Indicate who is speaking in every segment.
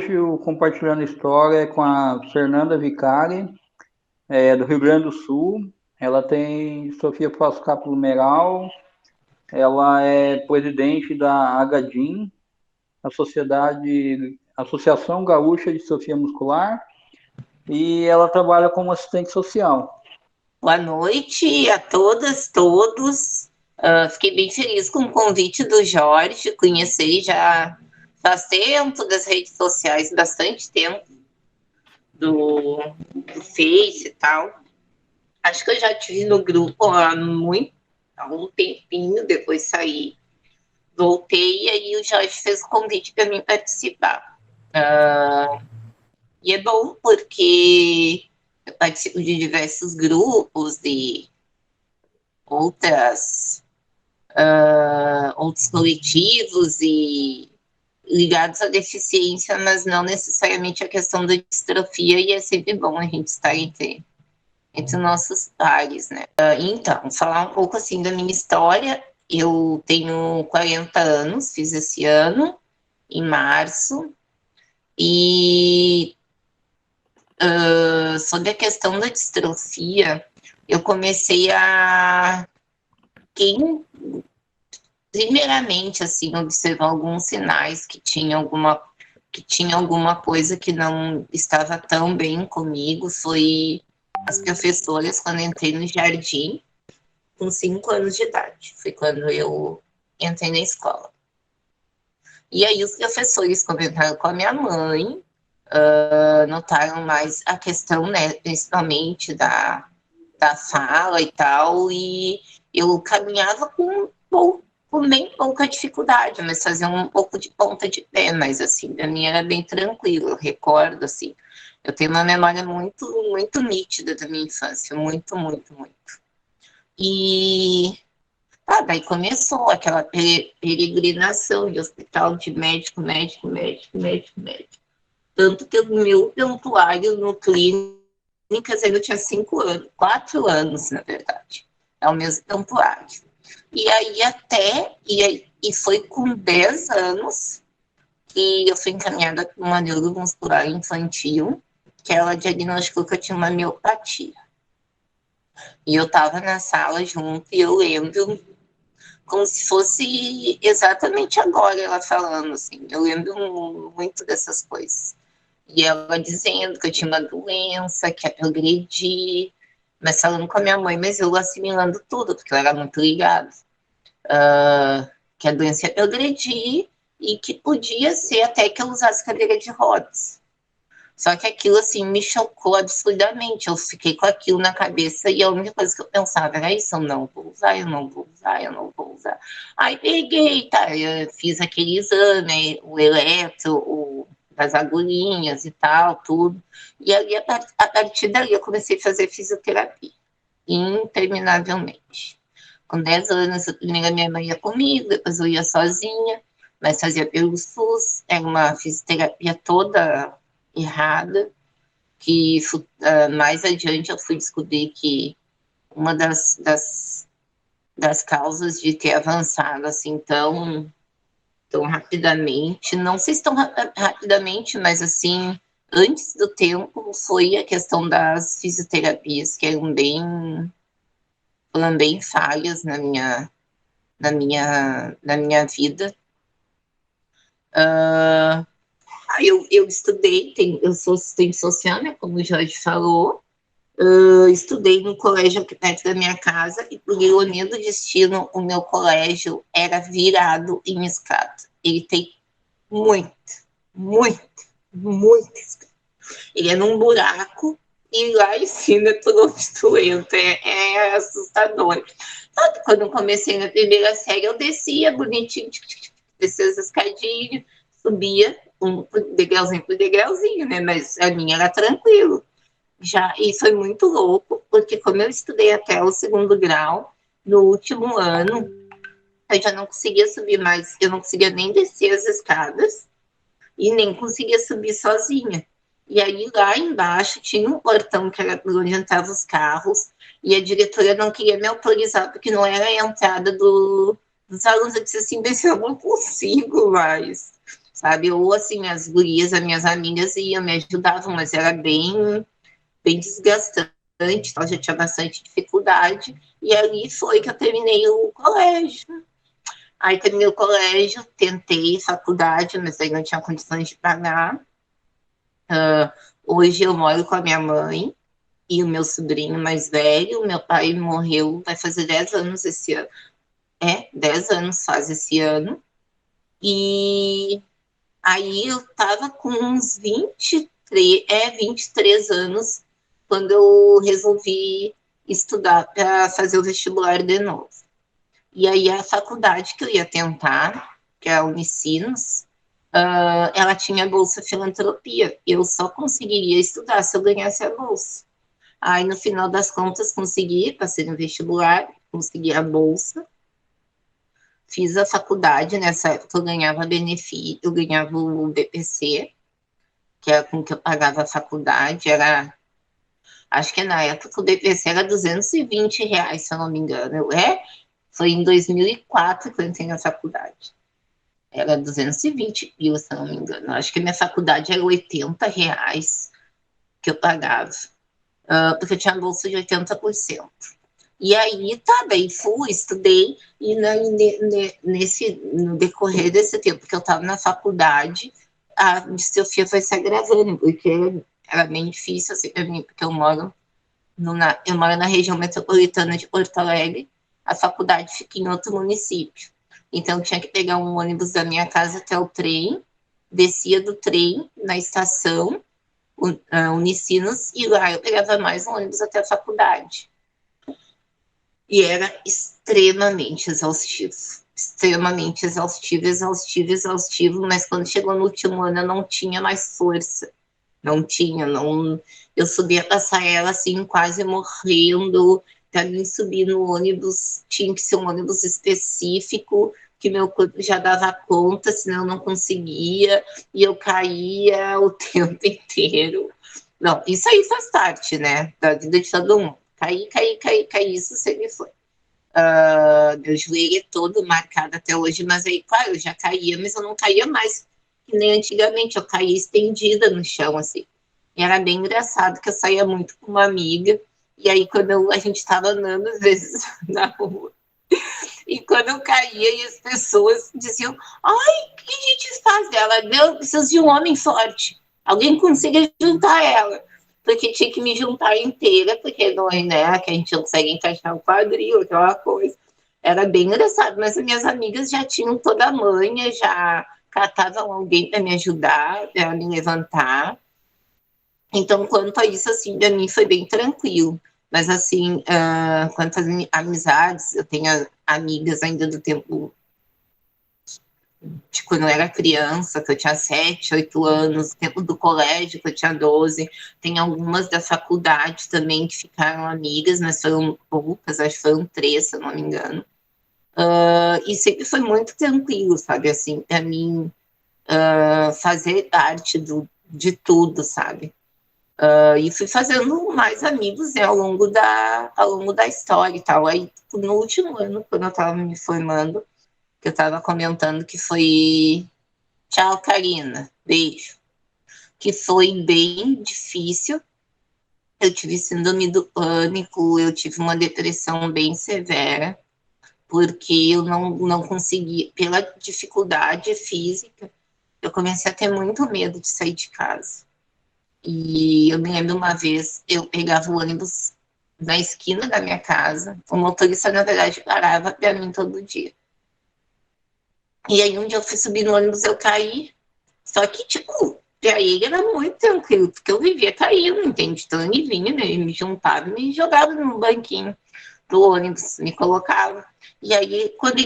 Speaker 1: hoje o Compartilhando História é com a Fernanda Vicari, do Rio Grande do Sul. Ela tem Sofia Foscapulumeral, ela é presidente da AGADIM, Associação Gaúcha de Distrofia Muscular, e ela trabalha como assistente social.
Speaker 2: Boa noite a todas, todos. Fiquei bem feliz com o convite do Jorge, conheci já faz tempo das redes sociais, bastante tempo, do Face e tal. Acho que eu já tive no grupo há um tempinho, depois saí, voltei, e aí o Jorge fez o convite para mim participar. E é bom porque eu participo de diversos grupos, de outros coletivos e ligados à deficiência, mas não necessariamente à questão da distrofia, e é sempre bom a gente estar entre nossos pares, né? Então, falar um pouco assim da minha história. Eu tenho 40 anos, fiz esse ano, em março, e sobre a questão da distrofia, eu comecei primeiramente, assim, observar alguns sinais que tinha alguma coisa que não estava tão bem comigo. Foi as professoras, quando entrei no jardim, com 5 anos de idade. Foi quando eu entrei na escola. E aí os professores comentaram com a minha mãe, notaram mais a questão, né, principalmente da fala e tal, e eu caminhava com bem pouca dificuldade, mas fazia um pouco de ponta de pé, mas assim, a minha era bem tranquilo, eu recordo, assim, eu tenho uma memória muito, muito nítida da minha infância, muito, muito, muito. E daí começou aquela peregrinação de hospital, de médico. Tanto que o meu prontuário no clínicas eu tinha 5 anos, 4 anos, na verdade. É o mesmo prontuário. E aí e foi com 10 anos que eu fui encaminhada para uma neuromuscular infantil, que ela diagnosticou que eu tinha uma miopatia. E eu estava na sala junto e eu lembro como se fosse exatamente agora ela falando, assim. Eu lembro muito dessas coisas. E ela dizendo que eu tinha uma doença, que ia progredir, mas falando com a minha mãe, mas eu assimilando tudo, porque ela era muito ligada. Que a doença ia progredir e que podia ser até que eu usasse cadeira de rodas. Só que aquilo, assim, me chocou absurdamente. Eu fiquei com aquilo na cabeça e a única coisa que eu pensava era isso: eu não vou usar, eu não vou usar, eu não vou usar. Aí peguei, eu fiz aquele exame, o eletro, das agulhinhas e tal, tudo. E ali, a partir dali, eu comecei a fazer fisioterapia, interminavelmente. Com 10 anos, primeiro minha mãe ia comigo, depois eu ia sozinha, mas fazia pelo SUS, era uma fisioterapia toda errada, que mais adiante eu fui descobrir que uma das causas de ter avançado assim tão rapidamente, não sei se tão rapidamente, mas assim, antes do tempo, foi a questão das fisioterapias, que foram bem falhas na minha vida. Eu estudei, eu sou assistente social, né, como o Jorge falou. Estudei no colégio aqui perto da minha casa e, por ironia do destino, o meu colégio era virado em escada. Ele tem muito escada. Ele é num buraco e lá em cima é tudo obstruído. É assustador. Tanto quando eu comecei na primeira série, eu descia bonitinho, descia as escadinhas, subia degrauzinho por degrauzinho, né? Mas a minha era tranquilo. E foi muito louco, porque como eu estudei até o 2º grau, no último ano, eu já não conseguia subir mais, eu não conseguia nem descer as escadas e nem conseguia subir sozinha. E aí lá embaixo tinha um portão que era por onde entravam os carros, e a diretora não queria me autorizar, porque não era a entrada dos alunos. Eu disse assim, mas eu não consigo mais. sabe? Ou, assim, as gurias, as minhas amigas iam, me ajudavam, mas era bem, bem desgastante, então já tinha bastante dificuldade, e ali foi que eu terminei o colégio. Aí terminei o colégio, tentei faculdade, mas aí não tinha condições de pagar. Hoje eu moro com a minha mãe e o meu sobrinho mais velho. Meu pai morreu, vai fazer 10 anos esse ano. 10 anos faz esse ano. E aí eu tava com uns 23 anos quando eu resolvi estudar para fazer o vestibular de novo. E aí a faculdade que eu ia tentar, que é a Unicinos, ela tinha bolsa filantropia. Eu só conseguiria estudar se eu ganhasse a bolsa. Aí, no final das contas, consegui, passei no vestibular, consegui a bolsa, fiz a faculdade. Nessa época eu ganhava benefício, eu ganhava o BPC, que era com que eu pagava a faculdade, acho que na época o BPC era R$ 220, se eu não me engano. Foi em 2004 que eu entrei na faculdade. Era 220 mil, se eu não me engano. Acho que minha faculdade era R$ 80 que eu pagava, porque eu tinha bolsa de 80%. E aí, tá bem, fui, estudei, e no decorrer desse tempo que eu estava na faculdade, a distrofia foi se agravando, porque era bem difícil, assim, para mim, porque eu moro na região metropolitana de Porto Alegre, a faculdade fica em outro município. Então, eu tinha que pegar um ônibus da minha casa até o trem, descia do trem na estação Unicinos, e lá eu pegava mais um ônibus até a faculdade. E era extremamente exaustivo. Extremamente exaustivo, exaustivo, exaustivo, mas quando chegou no último ano eu não tinha mais força. Não tinha, não. Eu subia a passarela assim, quase morrendo. Para mim subir no ônibus, tinha que ser um ônibus específico, que meu corpo já dava conta, senão eu não conseguia, e eu caía o tempo inteiro. Não, isso aí faz parte, né, da vida de todo mundo. Caí, isso sempre foi. Meu joelho é todo marcado até hoje, mas aí, claro, eu já caía, mas eu não caía mais que nem antigamente, eu caía estendida no chão, assim. E era bem engraçado, que eu saía muito com uma amiga, e aí quando a gente estava andando, às vezes, na rua, e quando eu caía, e as pessoas diziam, ai, o que a gente faz dela? Não, preciso de um homem forte. Alguém consiga juntar ela. Porque tinha que me juntar inteira, porque não é, né, que a gente não consegue encaixar o quadril, aquela coisa. Era bem engraçado, mas as minhas amigas já tinham toda a manha, já catavam alguém para me ajudar, para me levantar. Então, quanto a isso, assim, para mim foi bem tranquilo. Mas, assim, quanto às amizades, eu tenho amigas ainda do tempo de quando eu era criança, que eu tinha 7, 8 anos, tempo do colégio, que eu tinha 12. Tem algumas da faculdade também que ficaram amigas, mas foram poucas, acho que foram 3, se eu não me engano. E sempre foi muito tranquilo, sabe, assim, para mim, fazer parte de tudo, sabe. E fui fazendo mais amigos, né, ao longo da história e tal. Aí, no último ano, quando eu estava me formando, que eu estava comentando que foi tchau, Karina, beijo, que foi bem difícil. Eu tive síndrome do pânico, eu tive uma depressão bem severa, porque eu não consegui, pela dificuldade física, eu comecei a ter muito medo de sair de casa. E eu me lembro uma vez, eu pegava o ônibus na esquina da minha casa, o motorista, na verdade, parava para mim todo dia. E aí, um dia eu fui subir no ônibus, eu caí, só que, tipo, pra ele era muito tranquilo, porque eu vivia caindo, entende? Então ele vinha, né, ele me juntava e me jogava no banquinho do ônibus, me colocava. E aí, quando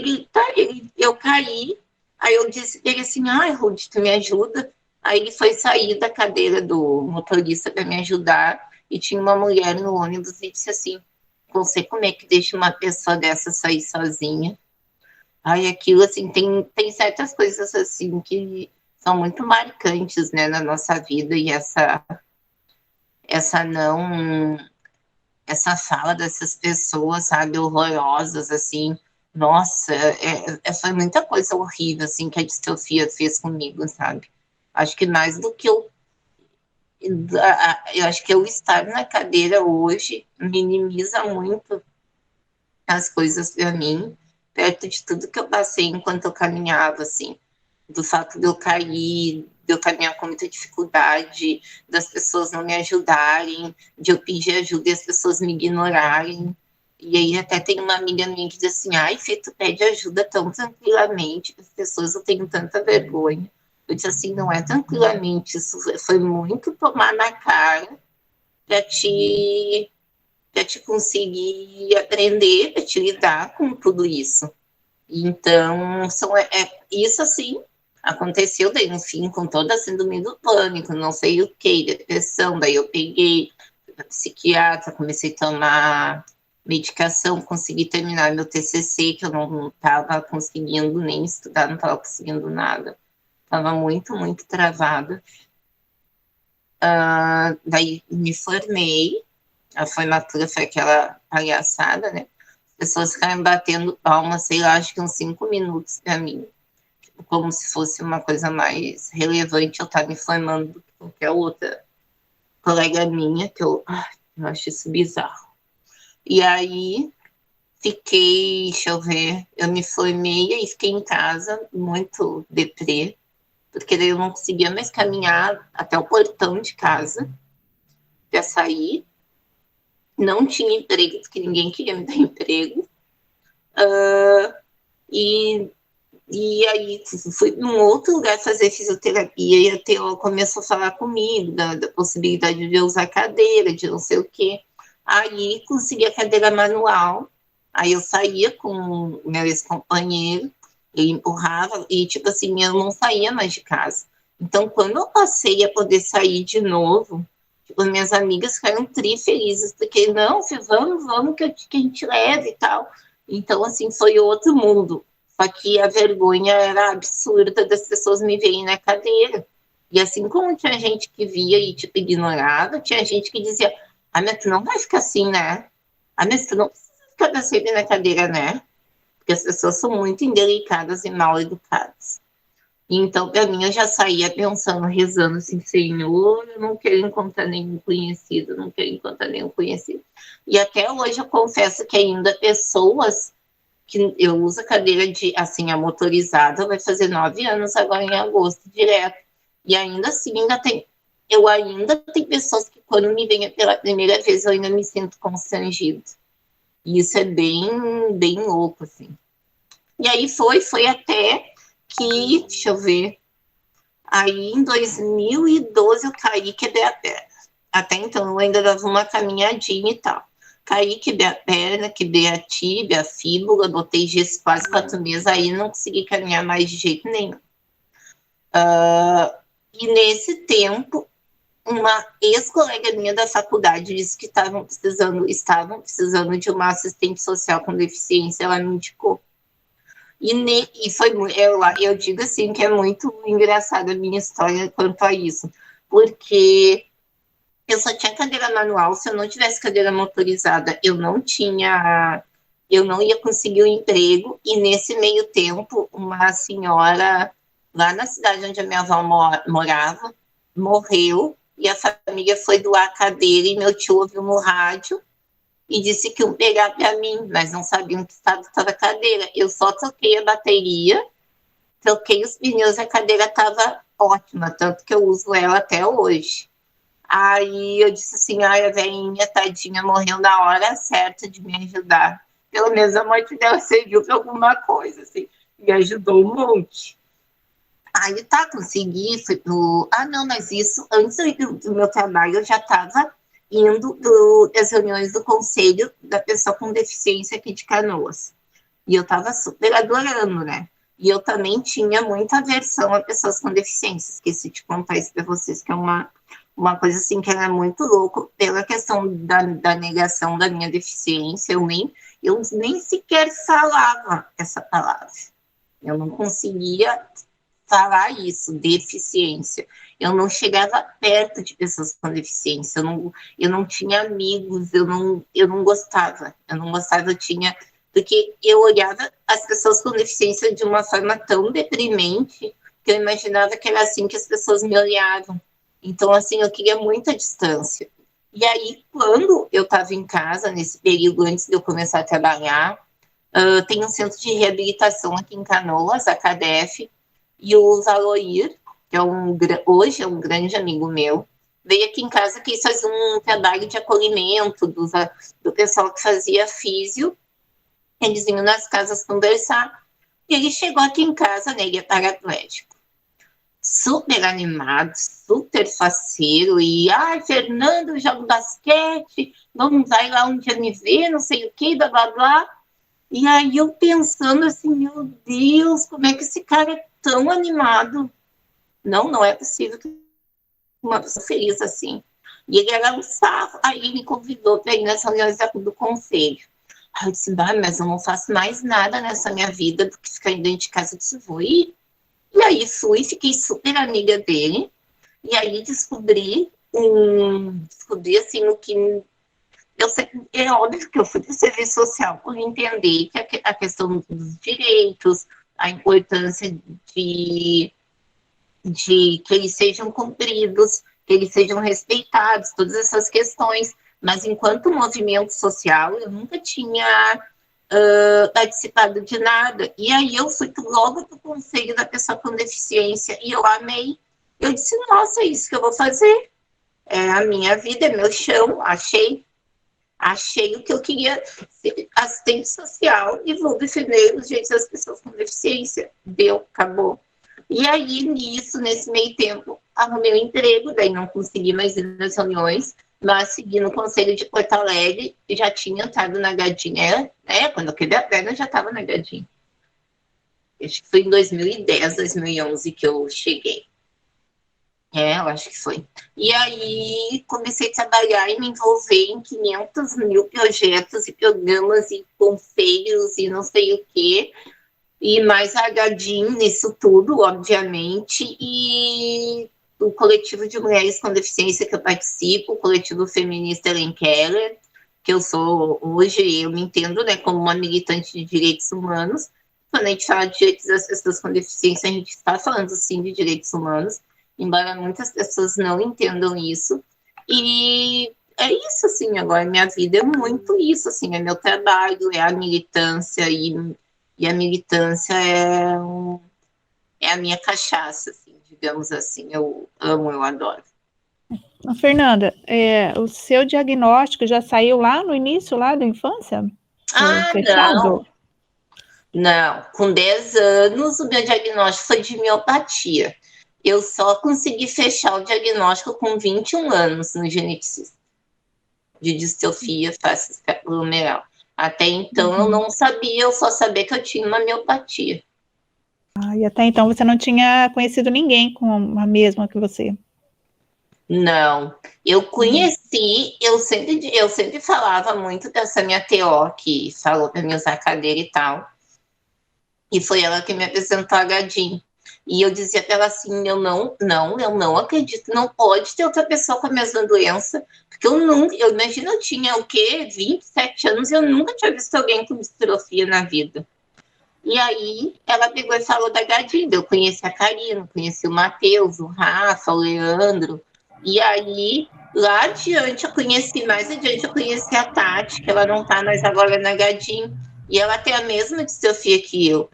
Speaker 2: eu caí, aí eu disse ele assim, ai, Ruth, tu me ajuda? Aí ele foi sair da cadeira do motorista para me ajudar, e tinha uma mulher no ônibus e disse assim, você como é que deixa uma pessoa dessa sair sozinha? Ai, aquilo, assim, tem certas coisas, assim, que são muito marcantes, né, na nossa vida, e essa não essa fala dessas pessoas, sabe, horrorosas, assim, Nossa, foi muita coisa horrível, assim, que a distrofia fez comigo, sabe? Acho que mais do que eu acho que eu estar na cadeira hoje minimiza muito as coisas para mim, perto de tudo que eu passei enquanto eu caminhava, assim, do fato de eu cair, de eu caminhar com muita dificuldade, das pessoas não me ajudarem, de eu pedir ajuda e as pessoas me ignorarem. E aí até tem uma amiga minha que diz assim, ai, Fê, tu pede ajuda tão tranquilamente, as pessoas, eu tenho tanta vergonha. Eu disse assim, não é tranquilamente, isso foi muito tomar na cara para te conseguir aprender, para te lidar com tudo isso. Então, isso assim, aconteceu daí no fim com toda a síndrome do pânico, não sei o que, depressão, daí eu peguei, fui para psiquiatra, comecei a tomar medicação, consegui terminar meu TCC, que eu não estava conseguindo nem estudar, não estava conseguindo nada, estava muito, muito travada. Daí me formei, a formatura foi aquela palhaçada, né? As pessoas ficaram batendo palmas, sei lá, acho que uns 5 minutos para mim, como se fosse uma coisa mais relevante eu estar me formando do que qualquer outra colega minha, que eu acho isso bizarro. E aí fiquei, deixa eu ver, eu me formei e fiquei em casa, muito deprê, porque daí eu não conseguia mais caminhar até o portão de casa para sair. Não tinha emprego, porque ninguém queria me dar emprego. E aí fui num outro lugar fazer fisioterapia e a TO começou a falar comigo da possibilidade de eu usar cadeira, de não sei o quê. Aí consegui a cadeira manual, aí eu saía com o meu ex-companheiro, ele empurrava e, tipo assim, eu não saía mais de casa. Então, quando eu passei a poder sair de novo, tipo, minhas amigas ficaram felizes, porque, não, vamos que a gente leve e tal. Então, assim, foi outro mundo. Só que a vergonha era absurda das pessoas me verem na cadeira. E assim como tinha gente que via e, tipo, ignorava, tinha gente que dizia, mas tu não vai ficar assim, né? Mas tu não precisa ficar sempre na cadeira, né? Porque as pessoas são muito indelicadas e mal educadas. Então, para mim, eu já saía pensando, rezando assim, Senhor, eu não quero encontrar nenhum conhecido, não quero encontrar nenhum conhecido. E até hoje eu confesso que ainda pessoas que eu uso a cadeira de, assim, a motorizada, vai fazer 9 anos agora em agosto, direto. E ainda assim, eu ainda tenho pessoas que quando me veem pela primeira vez, eu ainda me sinto constrangido. E isso é bem, bem louco, assim. E aí foi até que, deixa eu ver, aí em 2012 eu caí, quebrei a perna. Até então eu ainda dava uma caminhadinha e tal. Caí, quebrei a perna, quebrei a tíbia, a fíbula, botei gesso quase 4 meses, aí não consegui caminhar mais de jeito nenhum. E nesse tempo, uma ex-colega minha da faculdade disse que estavam precisando de uma assistente social com deficiência, ela me indicou. E foi eu digo assim que é muito engraçada a minha história quanto a isso, porque eu só tinha cadeira manual, se eu não tivesse cadeira motorizada, eu não ia conseguir o emprego, e nesse meio tempo, uma senhora lá na cidade onde a minha avó morava, morreu, e a família foi doar a cadeira, e meu tio ouviu no rádio, e disse que iam pegar para mim, mas não sabiam que estado estava a cadeira. Eu só troquei a bateria, troquei os pneus, a cadeira estava ótima, tanto que eu uso ela até hoje. Aí eu disse assim, a velhinha tadinha morreu na hora certa de me ajudar. Pelo menos a morte dela serviu para alguma coisa, assim, me ajudou um monte. Aí tá, consegui, fui pro... não, mas isso, antes do meu trabalho, eu já estava indo das reuniões do conselho da pessoa com deficiência aqui de Canoas. E eu estava super adorando, né? E eu também tinha muita aversão a pessoas com deficiência. Esqueci de contar isso para vocês, que é uma coisa assim que era muito louco pela questão da negação da minha deficiência. Eu nem sequer falava essa palavra. Eu não conseguia falar isso, deficiência. Eu não chegava perto de pessoas com deficiência, eu não tinha amigos, eu não gostava, eu tinha porque eu olhava as pessoas com deficiência de uma forma tão deprimente que eu imaginava que era assim que as pessoas me olhavam. Então, assim, eu queria muita distância. E aí, quando eu estava em casa, nesse período antes de eu começar a trabalhar, tem um centro de reabilitação aqui em Canoas, a CADEF, e o Zaloir, que hoje é um grande amigo meu, veio aqui em casa que faz um trabalho de acolhimento do pessoal que fazia físio. Eles vinham nas casas conversar, e ele chegou aqui em casa, né, ele é paraplégico, super animado, super faceiro, e, Fernando, eu jogo basquete, não vai lá um dia me ver, não sei o que, blá, blá, blá. E aí eu pensando assim, meu Deus, como é que esse cara é tão animado? Não é possível que uma pessoa feliz assim. E ele era um sarro, aí ele me convidou para ir nessa reunião do conselho. Aí eu disse, mas eu não faço mais nada nessa minha vida do que ficar dentro de casa. Eu disse, vou ir. E aí fui, fiquei super amiga dele. E aí descobri assim, o que... É óbvio que eu fui de serviço social por entender que a questão dos direitos, a importância de que eles sejam cumpridos, que eles sejam respeitados, todas essas questões. Mas enquanto movimento social, eu nunca tinha participado de nada. E aí eu fui logo para o Conselho da Pessoa com Deficiência e eu amei. Eu disse, nossa, é isso que eu vou fazer. É a minha vida, é meu chão. Achei o que eu queria, ser assistente social, e vou defender os direitos das pessoas com deficiência. Deu, acabou. E aí, nesse meio tempo, arrumei um emprego, daí não consegui mais ir nas reuniões, mas segui no Conselho de Porto Alegre, e já tinha entrado na Gadinha, quando eu quebrei a perna, eu já estava na Gadinha. Acho que foi em 2010, 2011 que eu cheguei. Eu acho que foi. E aí comecei a trabalhar e me envolver em 500 mil projetos e programas e conselhos e não sei o quê. E mais a Gadim nisso tudo, obviamente. E o coletivo de mulheres com deficiência que eu participo, o coletivo feminista Helen Keller, que eu sou hoje, eu me entendo, né, como uma militante de direitos humanos. Quando a gente fala de direitos das pessoas com deficiência, a gente está falando, sim, de direitos humanos, embora muitas pessoas não entendam isso. E é isso, assim, agora minha vida é muito isso, assim, é meu trabalho, é a militância, e a militância é a minha cachaça, assim, digamos assim, eu amo, eu adoro.
Speaker 3: Fernanda, o seu diagnóstico já saiu lá no início, lá da infância?
Speaker 2: Fechado? Não, com 10 anos o meu diagnóstico foi de miopatia. Eu só consegui fechar o diagnóstico com 21 anos no geneticista, de distrofia face escapulomeral. Até então eu não sabia, eu só sabia que eu tinha uma miopatia.
Speaker 3: E até então você não tinha conhecido ninguém com a mesma que você?
Speaker 2: Não, eu conheci, eu sempre falava muito dessa minha TO, que falou para mim usar cadeira e tal, e foi ela que me apresentou a Gadim. E eu dizia para ela assim, eu não acredito, não pode ter outra pessoa com a mesma doença, porque eu imagino, eu tinha o quê? 27 anos e eu nunca tinha visto alguém com distrofia na vida. E aí ela pegou e falou da Gadim, eu conheci a Karina, conheci o Matheus, o Rafa, o Leandro, e aí lá adiante mais adiante eu conheci a Tati, que ela não está mais agora na Gadim, e ela tem a mesma distrofia que eu.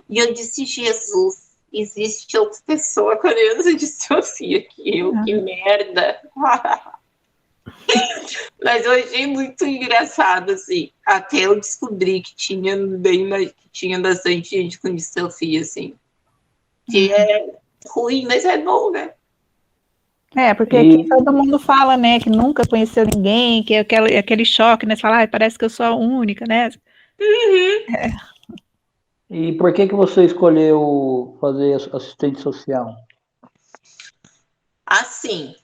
Speaker 2: E eu disse, Jesus, existe outra pessoa com a mesma distrofia que eu, que merda. Mas eu achei muito engraçado, assim, até eu descobri que tinha bastante gente com distrofia, assim. Que é ruim, mas é bom, né?
Speaker 3: Porque aqui todo mundo fala, né, que nunca conheceu ninguém, que é aquele choque, né, você fala, parece que eu sou a única, né?
Speaker 1: E por que você escolheu fazer assistente social?
Speaker 2: Assim,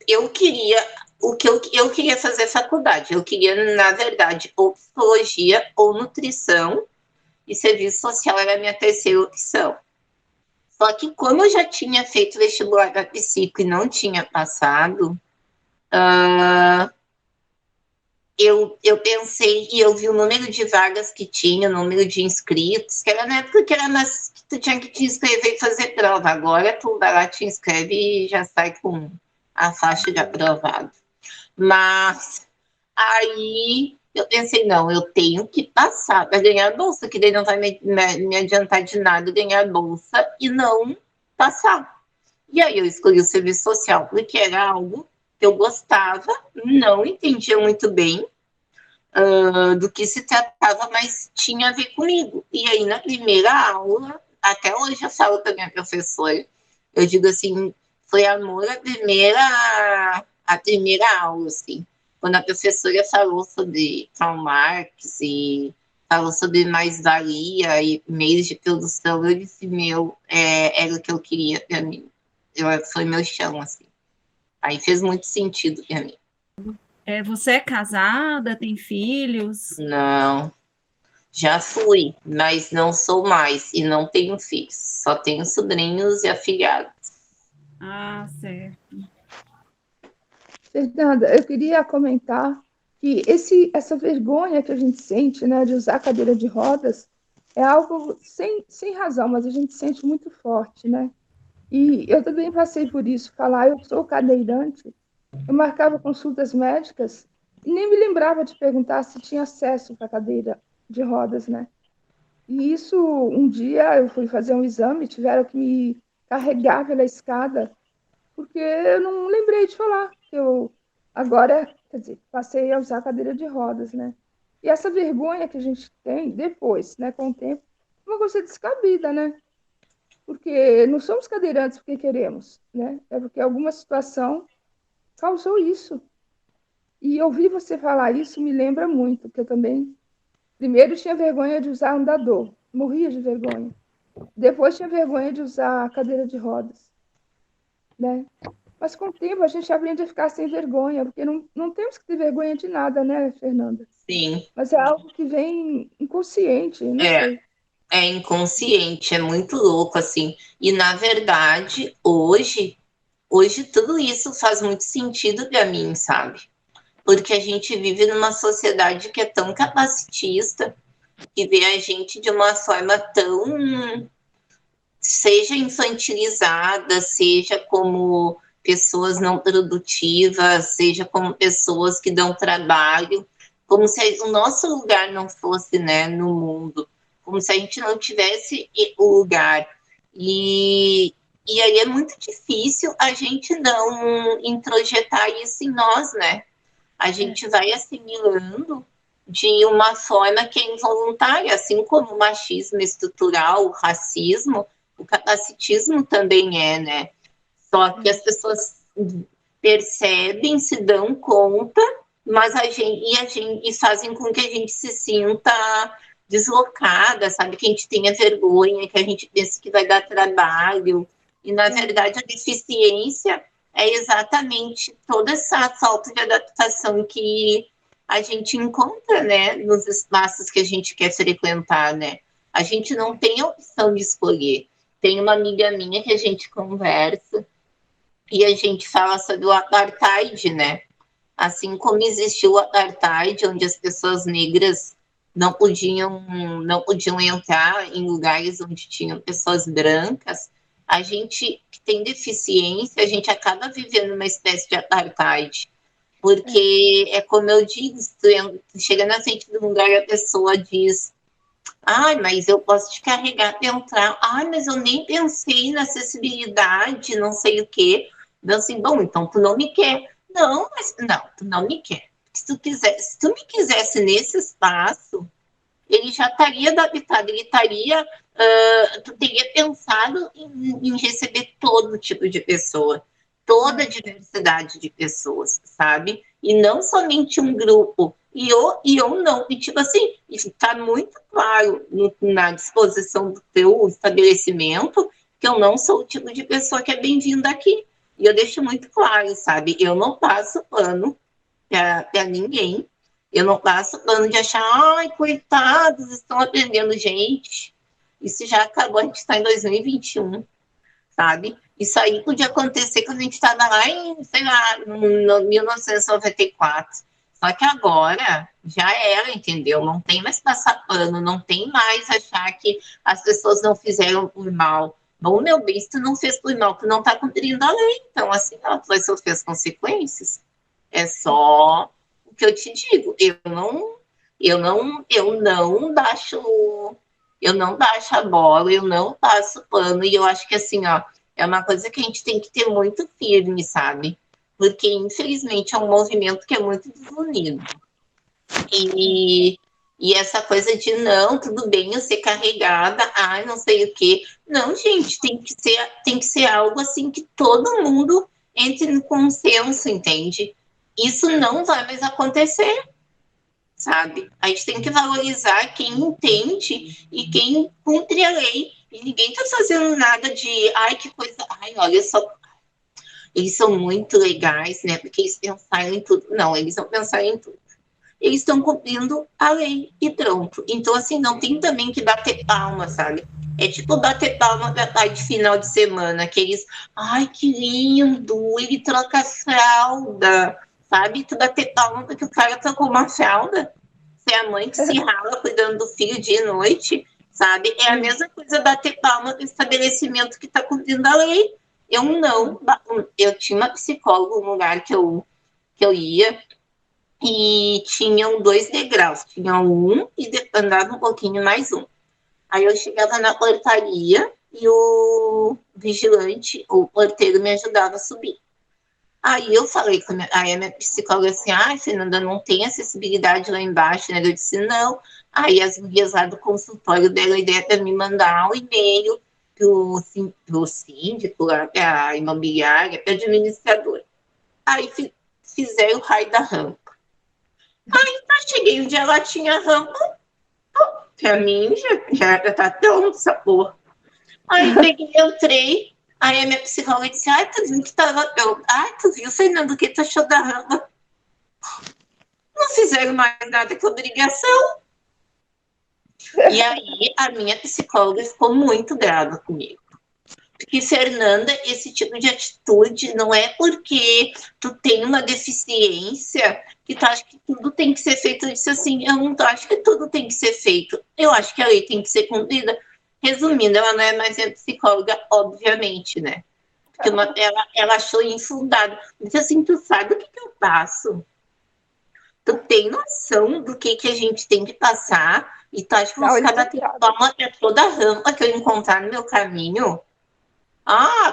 Speaker 2: eu queria eu queria fazer faculdade. Eu queria, na verdade, ou psicologia ou nutrição, e serviço social era a minha terceira opção. Só que como eu já tinha feito vestibular da psico e não tinha passado, eu pensei e eu vi o número de vagas que tinha, o número de inscritos, que era na época que tu tinha que te inscrever e fazer prova. Agora tu vai lá, te inscreve e já sai com a faixa de aprovado. Mas aí eu pensei, não, eu tenho que passar para ganhar bolsa, que daí não vai me adiantar de nada ganhar bolsa e não passar. E aí eu escolhi o serviço social, porque era algo que eu gostava, não entendia muito bem do que se tratava, mas tinha a ver comigo. E aí na primeira aula, até hoje eu falo para minha professora, eu digo assim, foi amor à primeira aula, assim. Quando a professora falou sobre Karl Marx e falou sobre mais-valia e meios de produção, eu disse, era o que eu queria para mim. Foi meu chão, assim. Aí fez muito sentido para mim.
Speaker 4: Você é casada, tem filhos?
Speaker 2: Não, já fui, mas não sou mais e não tenho filhos. Só tenho sobrinhos e afilhados.
Speaker 4: Ah, certo.
Speaker 5: Fernanda, eu queria comentar que essa vergonha que a gente sente, né, de usar cadeira de rodas, é algo sem razão, mas a gente sente muito forte, né? E eu também passei por isso, falar, eu sou cadeirante, eu marcava consultas médicas e nem me lembrava de perguntar se tinha acesso para cadeira de rodas, né? E isso, um dia eu fui fazer um exame, tiveram que me carregar pela escada, porque eu não lembrei de falar que eu agora, quer dizer, passei a usar cadeira de rodas, né? E essa vergonha que a gente tem depois, né, com o tempo, é uma coisa descabida, né? Porque não somos cadeirantes porque queremos, né? É porque alguma situação causou isso. E ouvir você falar isso me lembra muito, que eu também, primeiro tinha vergonha de usar andador, morria de vergonha. Depois tinha vergonha de usar cadeira de rodas, né? Mas com o tempo a gente aprende a ficar sem vergonha, porque não temos que ter vergonha de nada, né, Fernanda?
Speaker 2: Sim.
Speaker 5: Mas é algo que vem inconsciente, não sei.
Speaker 2: É inconsciente, é muito louco, assim. E, na verdade, hoje tudo isso faz muito sentido para mim, sabe? Porque a gente vive numa sociedade que é tão capacitista, que vê a gente de uma forma tão, seja infantilizada, seja como pessoas não produtivas, seja como pessoas que dão trabalho, como se o nosso lugar não fosse, né, no mundo, como se a gente não tivesse o lugar. E aí é muito difícil a gente não introjetar isso em nós, né? A gente vai assimilando de uma forma que é involuntária, assim como o machismo estrutural, o racismo, o capacitismo também é, né? Só que as pessoas percebem, se dão conta, mas e fazem com que a gente se sinta deslocada, sabe? Que a gente tenha vergonha, que a gente pense que vai dar trabalho. E, na verdade, a deficiência é exatamente toda essa falta de adaptação que a gente encontra, né, nos espaços que a gente quer frequentar, né? A gente não tem a opção de escolher. Tem uma amiga minha que a gente conversa e a gente fala sobre o apartheid, né? Assim como existiu o apartheid, onde as pessoas negras não podiam entrar em lugares onde tinham pessoas brancas, a gente que tem deficiência, a gente acaba vivendo uma espécie de apartheid. Porque é como eu digo, tu chega na frente do lugar e a pessoa diz: ai, mas eu posso te carregar para entrar. Ai, mas eu nem pensei na acessibilidade, não sei o quê. Eu assim, bom, então tu não me quer. Não, tu não me quer. Se tu me quisesse nesse espaço, ele já estaria adaptado, tu teria pensado em receber todo tipo de pessoa, toda a diversidade de pessoas, sabe? E não somente um grupo. E eu não. E tipo assim, está muito claro na disposição do teu estabelecimento que eu não sou o tipo de pessoa que é bem-vinda aqui. E eu deixo muito claro, sabe? Eu não passo pano para ninguém. Eu não passo pano de achar, ai, coitados, estão aprendendo, gente. Isso já acabou, a gente está em 2021, sabe? Isso aí podia acontecer quando a gente estava lá em, sei lá, no 1994. Só que agora já era, entendeu? Não tem mais passar pano, não tem mais achar que as pessoas não fizeram por mal. Bom, meu bem, se tu não fez por mal, tu não tá cumprindo a lei. Então, assim, ó, tu vai sofrer as consequências. É só o que eu te digo. Eu não baixo a bola, eu não passo pano. E eu acho que, assim, ó, é uma coisa que a gente tem que ter muito firme, sabe? Porque, infelizmente, é um movimento que é muito desunido. E essa coisa de não, tudo bem eu ser carregada, ai, não sei o quê. Não, gente, tem que ser algo assim que todo mundo entre no consenso, entende? Isso não vai mais acontecer, sabe? A gente tem que valorizar quem entende e quem cumpre a lei. E ninguém tá fazendo nada de, ai, que coisa, ai, olha só. Eles são muito legais, né? Porque eles pensaram em tudo. Não, eles não pensaram em tudo. Eles estão cumprindo a lei e pronto. Então, assim, não tem também que bater palma, sabe? É tipo bater palma de final de semana, aqueles, ai, que lindo, ele troca a fralda, sabe? Tu bater palma porque o cara trocou uma fralda. Se é a mãe que se rala cuidando do filho dia e noite, sabe? É a mesma coisa bater palma do estabelecimento que está cumprindo a lei. Eu tinha uma psicóloga no lugar que eu ia, e tinham 2 degraus, tinha um e andava um pouquinho mais um. Aí eu chegava na portaria e o vigilante, o porteiro, me ajudava a subir. Aí eu falei com a minha psicóloga assim, Fernanda, não tem acessibilidade lá embaixo, né? Eu disse, não. Aí as gurias lá do consultório deram a ideia para me mandar um e-mail pro síndico, lá, a imobiliária, para a administradora. Aí fizeram o raio da rampa. Aí cheguei um dia, ela tinha rampa. Pra mim, já tá pronto essa porra. Aí entrei. Aí a minha psicóloga disse, tu viu que tava pronto? Tu viu, Fernando, que tu achou da rampa? Não fizeram mais nada que obrigação. E aí a minha psicóloga ficou muito brava comigo. Porque, Fernanda, esse tipo de atitude não é porque tu tem uma deficiência que tu acha que tudo tem que ser feito. Eu disse assim, eu não acho que tudo tem que ser feito. Eu acho que a lei tem que ser cumprida. Resumindo, ela não é mais minha psicóloga, obviamente, né? Porque ela achou infundado. Eu disse assim, tu sabe o que eu passo? Tu tem noção do que a gente tem que passar? E tu acha que eu vou ficar batendo palma pra toda a rampa que eu encontrar no meu caminho?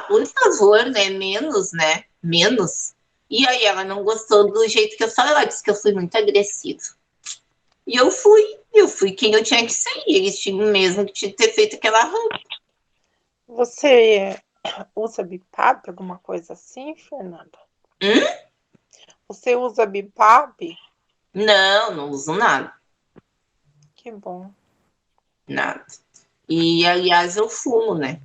Speaker 2: Por favor, né? Menos, né? Menos. E aí ela não gostou do jeito que eu falei, ela disse que eu fui muito agressiva. E eu fui quem eu tinha que ser. E eles tinham mesmo que ter feito aquela rampa.
Speaker 6: Você usa BIPAP, alguma coisa assim, Fernanda? Você usa BIPAP?
Speaker 2: Não uso nada.
Speaker 6: Que bom.
Speaker 2: Nada. E, aliás, eu fumo, né?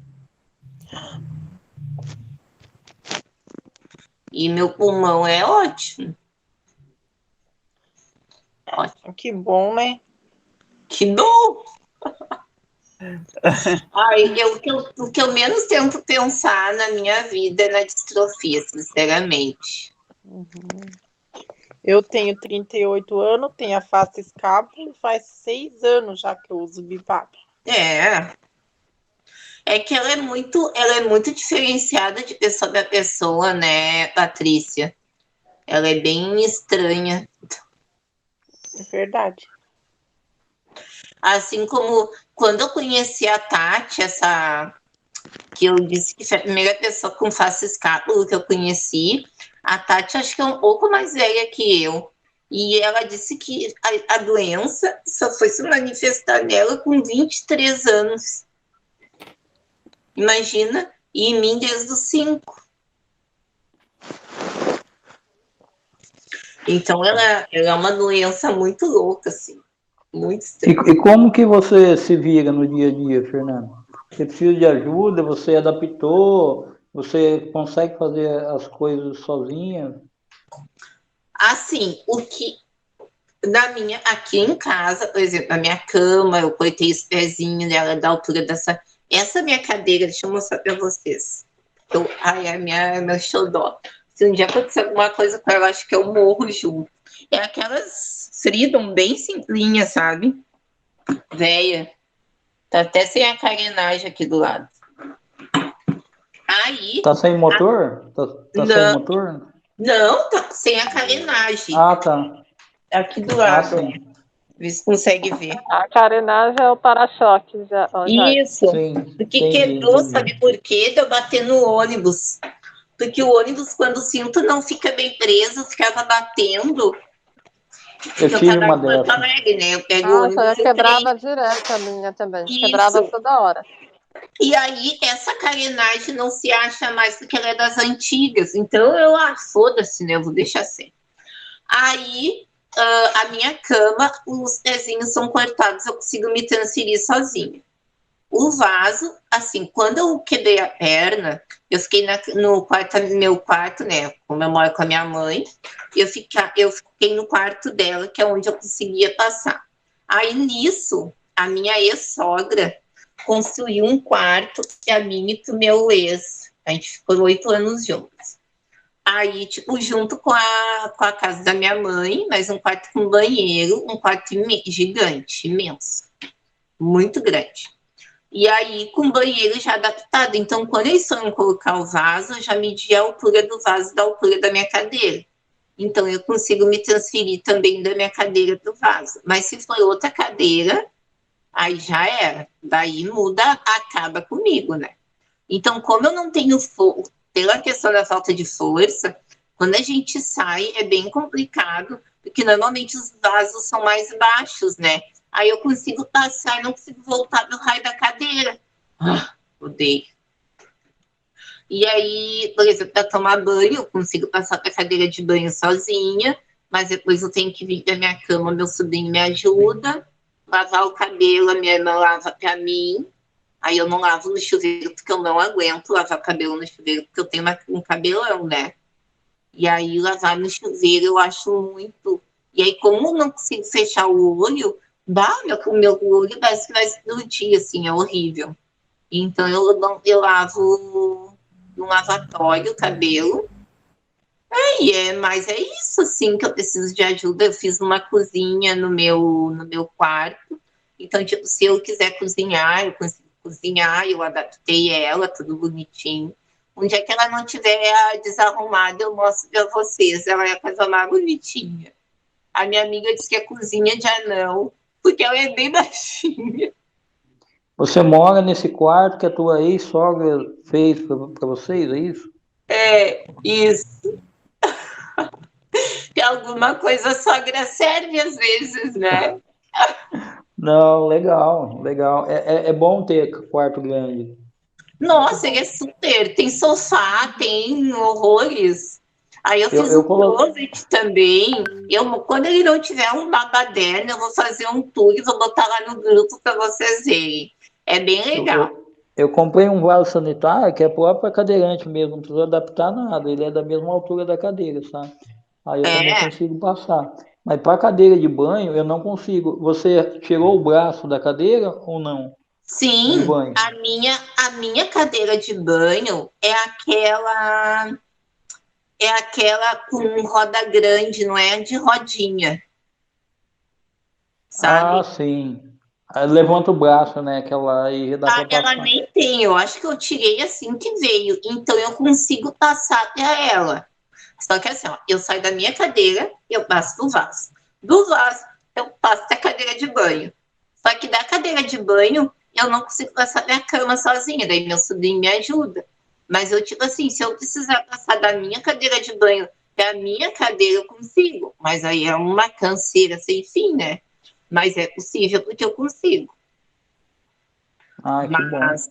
Speaker 2: E meu pulmão é ótimo.
Speaker 6: Ótimo. Que bom, né?
Speaker 2: Que bom! O que eu menos tento pensar na minha vida é na distrofia, sinceramente.
Speaker 6: Eu tenho 38 anos, tenho a face escápula, faz 6 anos já que eu uso BIPAP.
Speaker 2: É que ela é muito diferenciada de pessoa para pessoa, né, Patrícia? Ela é bem estranha.
Speaker 6: É verdade.
Speaker 2: Assim como quando eu conheci a Tati, que eu disse que foi a primeira pessoa com face escápula que eu conheci, a Tati acho que é um pouco mais velha que eu. E ela disse que a doença só foi se manifestar nela com 23 anos. Imagina, e em mim desde os 5. Então, ela é uma doença muito louca, assim. Muito estranha.
Speaker 1: E como que você se vira no dia a dia, Fernanda? Você precisa de ajuda? Você adaptou? Você consegue fazer as coisas sozinha?
Speaker 2: Assim, aqui em casa, por exemplo, na minha cama, eu cortei os pezinhos dela da altura essa minha cadeira, deixa eu mostrar para vocês. Meu xodó. Se um dia acontecer alguma coisa com ela, acho que eu morro junto. É aquelas Freedom bem simplinhas, sabe? Véia. Tá até sem a carenagem aqui do lado. Aí.
Speaker 1: Tá sem motor? Tá sem
Speaker 2: Não.
Speaker 1: motor?
Speaker 2: Não, tá sem a carenagem.
Speaker 1: Ah, tá.
Speaker 2: Aqui do
Speaker 1: Ah,
Speaker 2: lado.
Speaker 1: sim.
Speaker 2: Vê se consegue ver.
Speaker 6: A carenagem é o para-choque.
Speaker 2: Isso.
Speaker 1: Sim,
Speaker 2: Porque
Speaker 1: entendi,
Speaker 2: quebrou,
Speaker 1: entendi.
Speaker 2: sabe por quê? De eu bater no ônibus. Porque o ônibus, quando o cinto não fica bem preso, ficava batendo.
Speaker 1: Eu
Speaker 2: Eu
Speaker 1: tive
Speaker 2: tava
Speaker 1: uma
Speaker 2: em Porto
Speaker 1: dessa.
Speaker 2: Alegre, né? Eu pego o
Speaker 6: Nossa,
Speaker 2: ônibus
Speaker 6: eu
Speaker 2: e o trem.
Speaker 6: quebrava direto a minha também.
Speaker 2: Isso.
Speaker 6: Quebrava toda hora.
Speaker 2: E aí, essa carenagem não se acha mais porque ela é das antigas. Então, foda-se, né? Eu vou deixar assim. Aí, a minha cama, os pezinhos são cortados, eu consigo me transferir sozinha. O vaso, assim, quando eu quebrei a perna, eu fiquei no meu quarto, né? Como eu moro com a minha mãe, eu fiquei no quarto dela, que é onde eu conseguia passar. Aí, nisso, a minha ex-sogra construiu um quarto para mim e pro meu ex. A gente ficou 8 anos juntos. Aí, tipo, junto com a casa da minha mãe, mais um quarto com banheiro, um quarto gigante, imenso, muito grande. E aí, com banheiro já adaptado. Então, quando eles foram colocar o vaso, eu já medi a altura do vaso da altura da minha cadeira. Então, eu consigo me transferir também da minha cadeira do vaso. Mas se for outra cadeira, aí já era. Daí muda, acaba comigo, né? Então, como eu não tenho força, pela questão da falta de força, quando a gente sai é bem complicado, porque normalmente os vasos são mais baixos, né? Aí eu consigo passar e não consigo voltar do raio da cadeira. Odeio. E aí, por exemplo, para tomar banho, eu consigo passar para a cadeira de banho sozinha, mas depois eu tenho que vir da minha cama, meu sobrinho me ajuda, lavar o cabelo, a minha irmã lava para mim. Aí eu não lavo no chuveiro, porque eu não aguento lavar cabelo no chuveiro, porque eu tenho um cabelão, né? E aí lavar no chuveiro eu acho muito. E aí, como eu não consigo fechar o olho, o meu olho parece que vai explodir, assim, é horrível. Então eu lavo no lavatório o cabelo. Mas é isso, assim, que eu preciso de ajuda. Eu fiz uma cozinha no meu quarto. Então, tipo, se eu quiser cozinhar, eu consigo cozinhar, eu adaptei ela, tudo bonitinho. Um dia que ela não tiver desarrumada, eu mostro para vocês. Ela é a coisa mais bonitinha. A minha amiga disse que é cozinha de anão, porque ela é bem baixinha.
Speaker 1: Você mora nesse quarto que a tua ex-sogra fez para vocês, é isso?
Speaker 2: É, isso. Que alguma coisa a sogra serve às vezes, né?
Speaker 1: Não, legal, legal. É bom ter quarto grande.
Speaker 2: Nossa, ele é super. Tem sofá, tem horrores. Aí eu fiz
Speaker 1: Eu
Speaker 2: um
Speaker 1: coloquei.
Speaker 2: closet também. Quando ele não tiver um babaderno, eu vou fazer um tour e vou botar lá no grupo para vocês verem. É bem legal.
Speaker 1: Eu comprei um vaso sanitário que é próprio para cadeirante mesmo, não precisa adaptar nada, ele é da mesma altura da cadeira, sabe? Aí eu também
Speaker 2: É,
Speaker 1: consigo passar. Mas para cadeira de banho eu não consigo. Você tirou o braço da cadeira ou não? De
Speaker 2: sim,
Speaker 1: banho?
Speaker 2: a minha cadeira de banho é aquela com roda grande, não é de rodinha,
Speaker 1: Ah,
Speaker 2: sabe?
Speaker 1: sim. Aí levanta o braço, né? Aquela aí já dá para
Speaker 2: Ela
Speaker 1: passar.
Speaker 2: nem tem, eu acho que eu tirei assim que veio, então eu consigo passar para ela. Só que assim, ó, eu saio da minha cadeira, eu passo do vaso. Do vaso, eu passo da cadeira de banho. Só que da cadeira de banho, eu não consigo passar minha cama sozinha, daí meu sobrinho me ajuda. Mas eu, tipo assim, se eu precisar passar da minha cadeira de banho para a minha cadeira, eu consigo. Mas aí é uma canseira sem fim, né? Mas é possível porque eu consigo.
Speaker 1: Ah, que bom.
Speaker 2: Mas,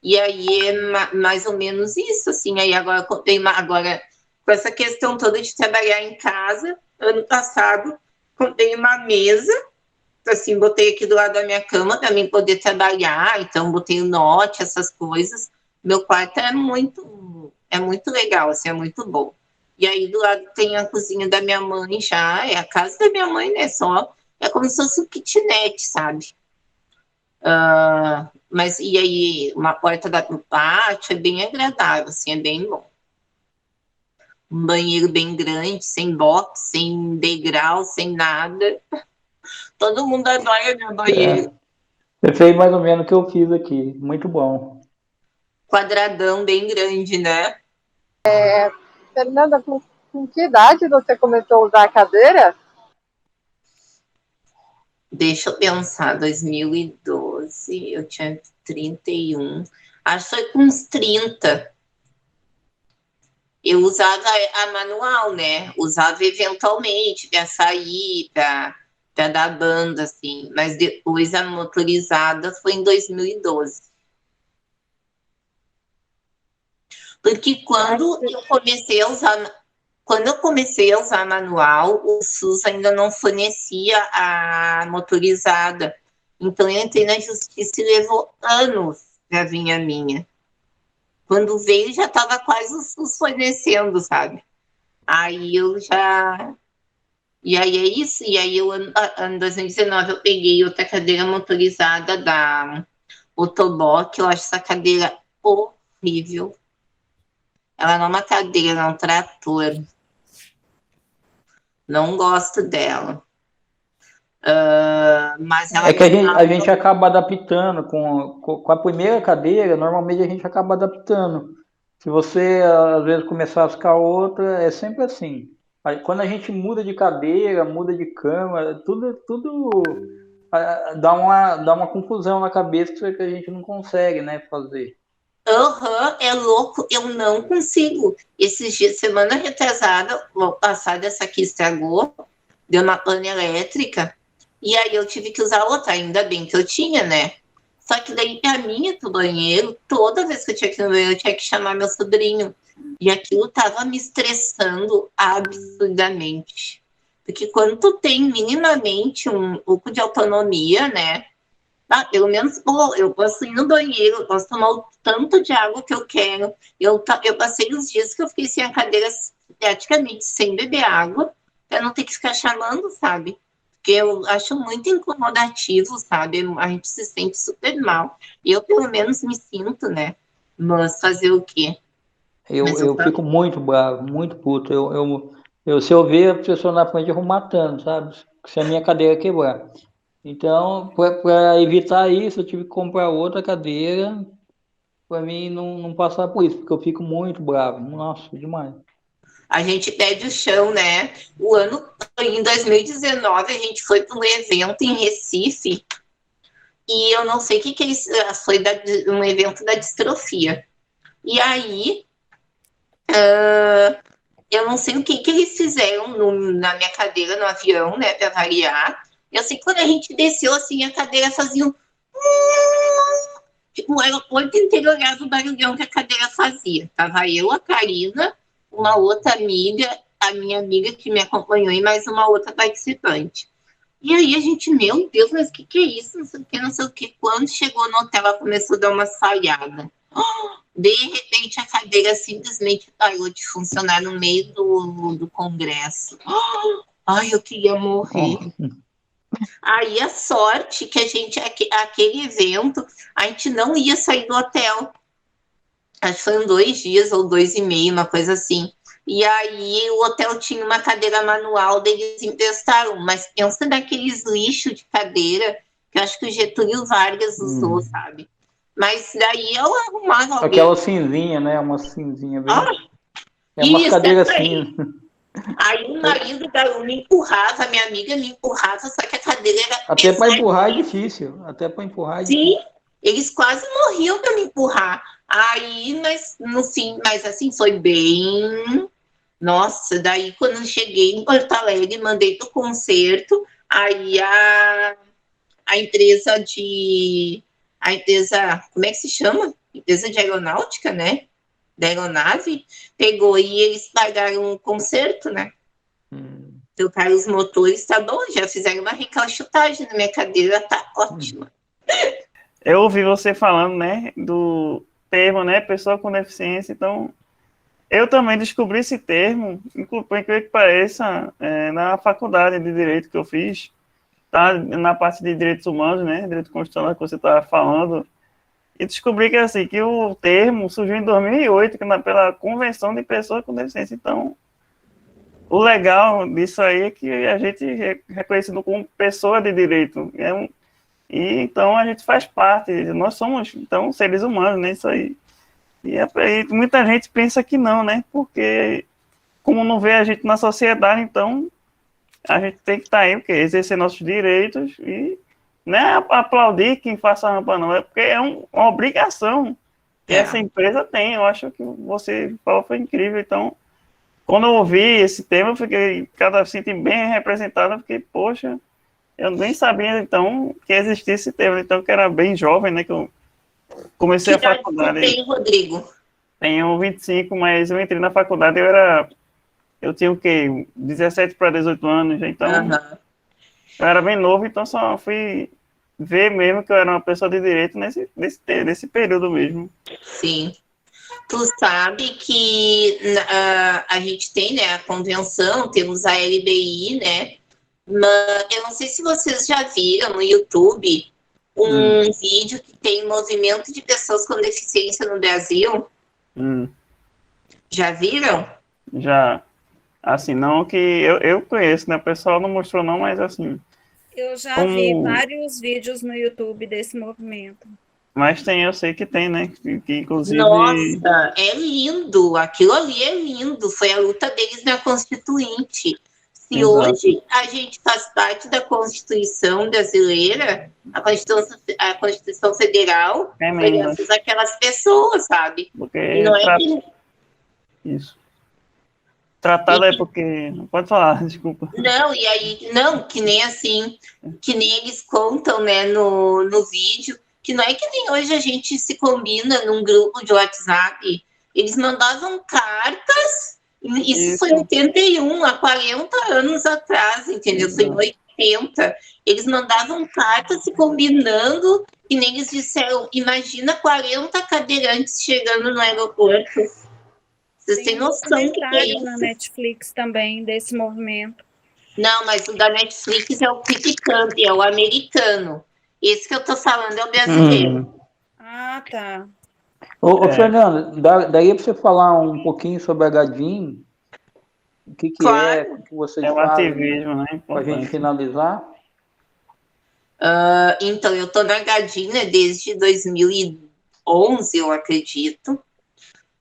Speaker 2: e aí é mais ou menos isso, assim. Aí agora, com essa questão toda de trabalhar em casa, ano passado, comprei uma mesa, assim, botei aqui do lado da minha cama para mim poder trabalhar, então botei o note, essas coisas. Meu quarto é muito legal, assim, é muito bom. E aí do lado tem a cozinha da minha mãe já, é a casa da minha mãe, né? É como se fosse um kitnet, sabe? Mas e aí, uma porta do pátio é bem agradável, assim, é bem bom. Um banheiro bem grande, sem box, sem degrau, sem nada. Todo mundo adora meu banheiro.
Speaker 1: Você fez mais ou menos o que eu fiz aqui. Muito bom.
Speaker 2: Quadradão, bem grande, né?
Speaker 6: Fernanda, com que idade você começou a usar a cadeira?
Speaker 2: Deixa eu pensar, 2012, eu tinha 31. Acho que foi com uns 30. Eu usava a manual, né? Usava eventualmente para sair, para dar banda, assim. Mas depois a motorizada foi em 2012. Porque quando eu comecei a usar manual, o SUS ainda não fornecia a motorizada. Então eu entrei na justiça e levou anos para vir a minha. Quando veio, já estava quase o SUS fornecendo, sabe? Aí eu já. E aí é isso. E aí eu, em 2019, eu peguei outra cadeira motorizada da Otobok. Eu acho essa cadeira horrível. Ela não é uma cadeira, é um trator. Não gosto dela. Mas ela
Speaker 1: É que a gente acaba adaptando com a primeira cadeira, normalmente a gente acaba adaptando. Se você, às vezes, começar a ficar outra, é sempre assim. Aí, quando a gente muda de cadeira, muda de cama, tudo dá uma confusão na cabeça que a gente não consegue, né, fazer.
Speaker 2: É louco, eu não consigo. Esses dias, semana retrasada, passada, essa aqui estragou, deu uma pane elétrica, e aí eu tive que usar outra, ainda bem que eu tinha, né? Só que daí a minha do banheiro, toda vez que eu tinha que ir no banheiro, eu tinha que chamar meu sobrinho. E aquilo tava me estressando absurdamente. Porque quando tu tem minimamente um pouco de autonomia, né? Pelo menos eu posso ir no banheiro, eu posso tomar o tanto de água que eu quero. Eu passei os dias que eu fiquei sem a cadeira, praticamente sem beber água, para não ter que ficar chamando, sabe? Porque eu acho muito incomodativo, sabe? A gente se sente super mal. Eu, pelo menos, me sinto, né? Mas fazer o quê? Mas
Speaker 1: Eu fico muito bravo, muito puto. Se eu ver a pessoa na frente, eu vou matando, sabe? Se a minha cadeira quebrar. Então, para evitar isso, eu tive que comprar outra cadeira para mim não passar por isso, porque eu fico muito bravo. Nossa, demais.
Speaker 2: a gente pede o chão, né? Em 2019, a gente foi para um evento em Recife, e eu não sei o que é isso, foi um evento da distrofia. E aí, eu não sei o que eles fizeram na minha cadeira no avião, né, para variar. Eu sei que quando a gente desceu, assim, a cadeira fazia tipo, o aeroporto inteiro olhava o barulhão que a cadeira fazia. Tava eu, a Karina, uma outra amiga, a minha amiga que me acompanhou e mais uma outra participante. E aí a gente, meu Deus, mas o que é isso? Não sei o que, não sei o que. Quando chegou no hotel, ela começou a dar uma falhada. De repente, a cadeira simplesmente parou de funcionar no meio do congresso. Ai, eu queria morrer. Aí a sorte que aquele evento, a gente não ia sair do hotel. Acho que foram 2 dias ou 2 e meio, uma coisa assim. E aí o hotel tinha uma cadeira manual, eles emprestaram, mas pensa naqueles lixos de cadeira que eu acho que o Getúlio Vargas usou, sabe? Mas daí eu arrumava alguém.
Speaker 1: Aquela cinzinha, né? Uma cinzinha bem. É uma
Speaker 2: Isso,
Speaker 1: cadeira
Speaker 2: essa aí.
Speaker 1: cinza.
Speaker 2: Aí o marido me empurrava, a minha amiga me empurrava, só que a cadeira era
Speaker 1: Até para empurrar é difícil. Até para empurrar é difícil.
Speaker 2: Sim, eles quase morriam para me empurrar. Aí, mas no fim, mas assim, foi bem. Nossa, daí quando eu cheguei em Porto Alegre, mandei pro concerto, aí a empresa de. A empresa, como é que se chama? Empresa de aeronáutica, né? Da aeronave, pegou e eles pagaram o concerto, né? Trocaram os motores, tá bom, já fizeram uma recalchutagem na minha cadeira, tá ótima.
Speaker 7: Eu ouvi você falando, né, do termo, né, pessoa com deficiência, então eu também descobri esse termo, por incrível que pareça, na faculdade de Direito que eu fiz, tá, na parte de Direitos Humanos, né, Direito Constitucional que você estava falando, e descobri que, assim, que o termo surgiu em 2008, pela Convenção de Pessoas com Deficiência. Então, o legal disso aí é que a gente é reconhecido como pessoa de direito. E então a gente faz parte, nós somos, então, seres humanos, né? Isso aí. E muita gente pensa que não, né? Porque, como não vê a gente na sociedade, então a gente tem que estar aí, porque exercer nossos direitos e não é aplaudir quem faça rampa, não, é porque é uma obrigação que essa empresa tem. Eu acho que você falou foi incrível. Então, quando eu ouvi esse tema, eu fiquei senti bem representado, porque, poxa, eu nem sabia, então, que existia esse tema. Então, que era bem jovem, né, que eu comecei a faculdade.
Speaker 2: Que idade você tem, Rodrigo?
Speaker 7: Tenho 25, mas eu entrei na faculdade, eu tinha o quê? 17 para 18 anos, então eu era bem novo, então só fui ver mesmo que eu era uma pessoa de direito nesse período mesmo.
Speaker 2: Sim. Tu sabe que a gente tem, né, a convenção, temos a LBI, né, mas eu não sei se vocês já viram no YouTube um vídeo que tem movimento de pessoas com deficiência no Brasil. Já viram?
Speaker 7: Já. Assim, não que eu conheço, né? O pessoal não mostrou não, mas assim...
Speaker 4: Eu já vi vários vídeos no YouTube desse movimento.
Speaker 7: Mas eu sei que tem, né? Que inclusive...
Speaker 2: Nossa, é lindo. Aquilo ali é lindo. Foi a luta deles na Constituinte. Se
Speaker 7: Exato.
Speaker 2: Hoje a gente faz parte da Constituição brasileira, a Constituição Federal, foi graças àquelas pessoas, sabe?
Speaker 7: Porque
Speaker 2: e não é que...
Speaker 7: Isso. Tratado é porque... Pode falar, desculpa.
Speaker 2: Não, e aí... Não, que nem assim... Que nem eles contam, né, no vídeo, que não é que nem hoje a gente se combina num grupo de WhatsApp. Eles mandavam cartas... Isso foi em 81, há 40 anos atrás, entendeu? Foi em 80. Eles mandavam cartas se combinando, e nem eles disseram, imagina 40 cadeirantes chegando no aeroporto. Vocês têm noção que é isso?
Speaker 4: Na Netflix também, desse movimento.
Speaker 2: Não, mas o da Netflix é o Keep Camp, é o americano. Esse que eu tô falando é o brasileiro.
Speaker 4: Ah, tá.
Speaker 1: Ô, Fernando, daí para você falar um pouquinho sobre a Gadim, o que
Speaker 2: claro.
Speaker 1: o que vocês
Speaker 7: fazem, ativismo, né?
Speaker 1: Para a gente finalizar?
Speaker 2: Então, eu estou na Gadim, né, desde 2011, eu acredito.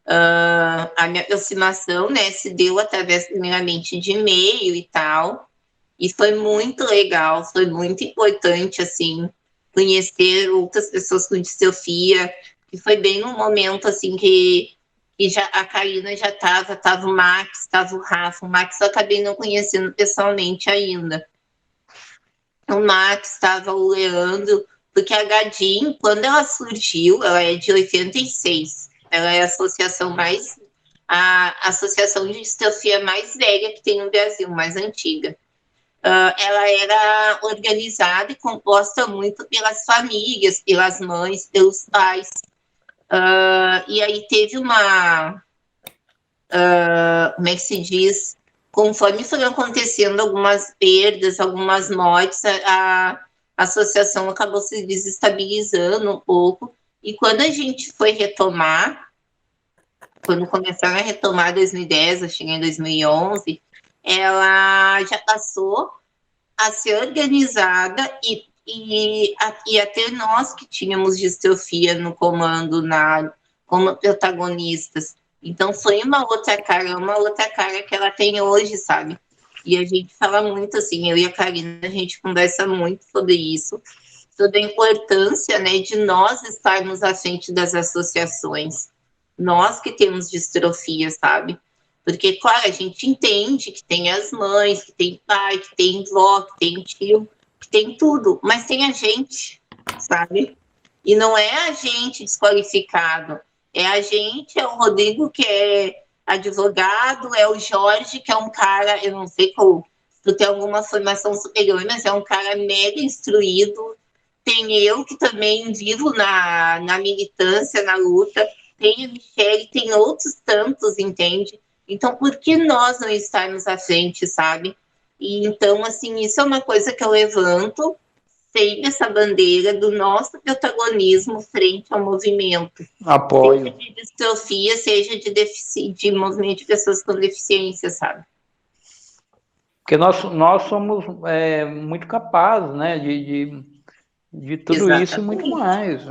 Speaker 2: A minha aproximação, né, se deu através, primeiramente, de e-mail e tal, e foi muito legal, foi muito importante, assim, conhecer outras pessoas com distrofia, que foi bem num momento, assim, que já, a Karina já estava o Max, estava o Rafa. O Max eu acabei não conhecendo pessoalmente ainda. O Max, estava o Leandro, porque a Gadim, quando ela surgiu, ela é de 86, ela é a associação de distrofia mais velha que tem no Brasil, mais antiga. Ela era organizada e composta muito pelas famílias, pelas mães, pelos pais. E aí teve uma... como é que se diz? Conforme foram acontecendo algumas perdas, algumas mortes, a associação acabou se desestabilizando um pouco. E quando a gente foi retomar, quando começaram a retomar em 2010, eu cheguei em 2011, ela já passou a ser organizada e até nós que tínhamos distrofia no comando, como protagonistas. Então, foi uma outra cara que ela tem hoje, sabe? E a gente fala muito, assim, eu e a Karina, a gente conversa muito sobre isso, sobre a importância, né, de nós estarmos à frente das associações. Nós que temos distrofia, sabe? Porque, claro, a gente entende que tem as mães, que tem pai, que tem vó, que tem tio, que tem tudo, mas tem a gente, sabe? E não é a gente desqualificado, é a gente, é o Rodrigo, que é advogado, é o Jorge, que é um cara, eu não sei se tu tem alguma formação superior, mas é um cara mega instruído. Tem eu, que também vivo na militância, na luta, tem a Michelle, tem outros tantos, entende? Então, por que nós não estarmos à frente, sabe? E então, assim, isso é uma coisa que eu levanto sustente essa bandeira do nosso protagonismo frente ao movimento.
Speaker 1: Apoio.
Speaker 2: Seja de distrofia, seja de movimento de pessoas com deficiência, sabe?
Speaker 1: Porque nós somos muito capazes, né, de tudo isso e muito mais.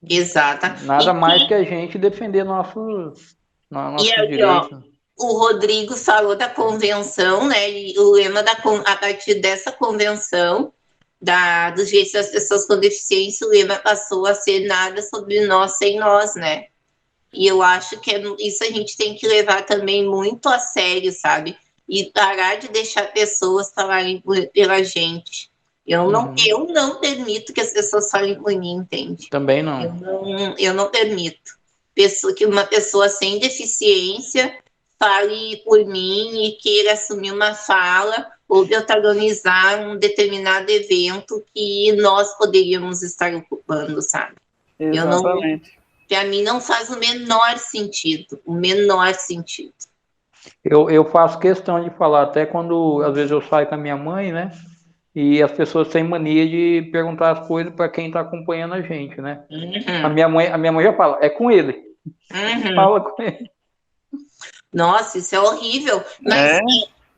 Speaker 2: Exato.
Speaker 1: Nada mais que a gente defender nosso direito.
Speaker 2: O Rodrigo falou da convenção, né? E o lema a partir dessa convenção dos direitos das pessoas com deficiência, o lema passou a ser nada sobre nós sem nós, né? E eu acho que isso a gente tem que levar também muito a sério, sabe? E parar de deixar pessoas falarem pela gente. Eu não permito que as pessoas falem por mim, entende?
Speaker 1: Também não.
Speaker 2: Eu não permito que uma pessoa sem deficiência fale por mim e queira assumir uma fala ou protagonizar um determinado evento que nós poderíamos estar ocupando, sabe?
Speaker 7: Exatamente.
Speaker 2: Para mim não faz o menor sentido,
Speaker 1: Eu faço questão de falar, até quando às vezes eu saio com a minha mãe, né? E as pessoas têm mania de perguntar as coisas para quem está acompanhando a gente, né?
Speaker 2: Uhum.
Speaker 1: A minha mãe já fala, é com ele.
Speaker 2: Uhum.
Speaker 1: Fala com ele.
Speaker 2: Nossa, isso é horrível. Mas